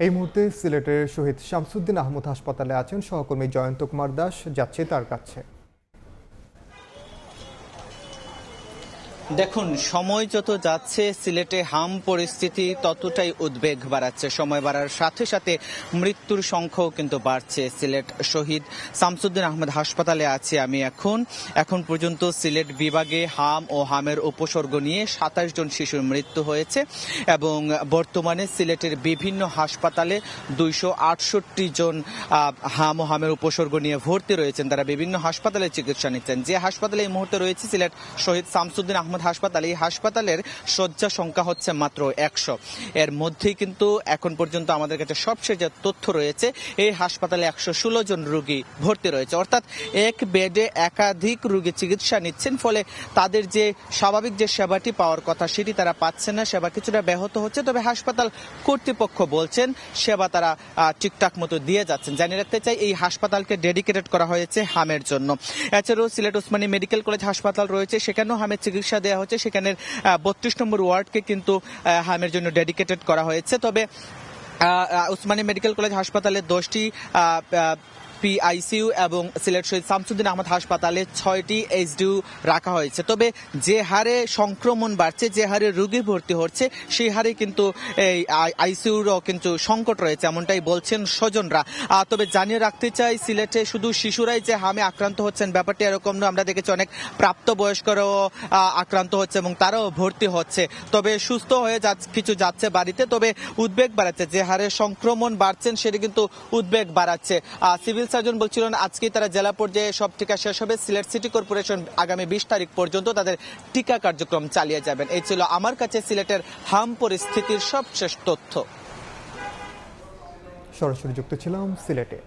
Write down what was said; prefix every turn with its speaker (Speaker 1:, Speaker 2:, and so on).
Speaker 1: এই মুহূর্তে সিলেটের শহীদ শামসুদ্দিন আহমদ হাসপাতালে আছেন সহকর্মী জয়ন্ত কুমার দাস, যাচ্ছে তার কাছে।
Speaker 2: দেখুন, সময় যত যাচ্ছে সিলেটে হাম পরিস্থিতি ততটাই উদ্বেগ বাড়াচ্ছে। সময় বাড়ার সাথে সাথে মৃত্যুর সংখ্যাও কিন্তু বাড়ছে। সিলেট শহীদ শামসুদ্দিন আহমদ হাসপাতালে আছি আমি এখন পর্যন্ত সিলেট বিভাগে হাম ও হামের উপসর্গ নিয়ে ২৭ জন শিশুর মৃত্যু হয়েছে এবং বর্তমানে সিলেটের বিভিন্ন হাসপাতালে ২৬৮ জন হাম ও হামের উপসর্গ নিয়ে ভর্তি রয়েছেন। তারা বিভিন্ন হাসপাতালে চিকিৎসা নিচ্ছেন। যে হাসপাতালে এই মুহূর্তে রয়েছে সিলেট শহীদ শামসুদ্দিন আহমদ হাসপাতাল, এই হাসপাতালের শয্যা সংখ্যা হচ্ছে মাত্র ১০০। এর মধ্যেই কিন্তু এখন পর্যন্ত আমাদের কাছে সবশেষ যে তথ্য রয়েছে, এই হাসপাতালে ১১৬ জন রোগী ভর্তি রয়েছে, অর্থাৎ এক বেডে একাধিক রোগী চিকিৎসা নিচ্ছেন। ফলে তাদের যে স্বাভাবিক যে সেবাটি পাওয়ার কথা সেটি তারা পাচ্ছেন না, সেবা কিছুটা ব্যাহত হচ্ছে। তবে হাসপাতাল কর্তৃপক্ষ বলছেন সেবা তারা ঠিকঠাক মতো দিয়ে যাচ্ছেন। জানিয়ে রাখতে চাই, এই হাসপাতালকে ডেডিকেটেড করা হয়েছে হামের জন্য। এছাড়াও সিলেট ওসমানী মেডিকেল কলেজ হাসপাতাল রয়েছে, সেখানেও হামের চিকিৎসা দেওয়া হচ্ছে। সেখানের ৩২ নম্বর ওয়ার্ডকে কিন্তু হামের জন্য ডেডিকেটেড করা হয়েছে। তবে ওসমানী মেডিকেল কলেজ হাসপাতালে 10টি PICU এবং সিলেট শহীদ শামসুদ্দিন আহমদ হাসপাতালে 6টি HDU রাখা হয়েছে। তবে যে হারে সংক্রমণ বাড়ছে, যে হারে রোগী ভর্তি হচ্ছে, সেই হারে কিন্তু এই ICUরও কিন্তু সংকট রয়েছে, এমনটাই বলছেন স্বজনরা। তবে জানিয়ে রাখতে চাই, সিলেটে শুধু শিশুরাই যে হামে আক্রান্ত হচ্ছেন ব্যাপারটি এরকম নয়। আমরা দেখেছি অনেক প্রাপ্তবয়স্করাও আক্রান্ত হচ্ছে এবং তারাও ভর্তি হচ্ছে। তবে সুস্থ হয়ে কিছু যাচ্ছে বাড়িতে। তবে উদ্বেগ বাড়াচ্ছে, যে হারে সংক্রমণ বাড়ছেন সেটি কিন্তু উদ্বেগ বাড়াচ্ছে। সিভিল সার্জন বলছিলেন আজকেই তারা জেলা পর্যায়ে সব টিকা শেষ হবে। সিলেট সিটি কর্পোরেশন আগামী ২০ তারিখ পর্যন্ত তাদের টিকা কার্যক্রম চালিয়ে যাবেন। এই ছিল আমার কাছে সিলেটের হাম পরিস্থিতির সবশেষ তথ্য।
Speaker 1: সরাসরি যুক্ত ছিলাম সিলেটে।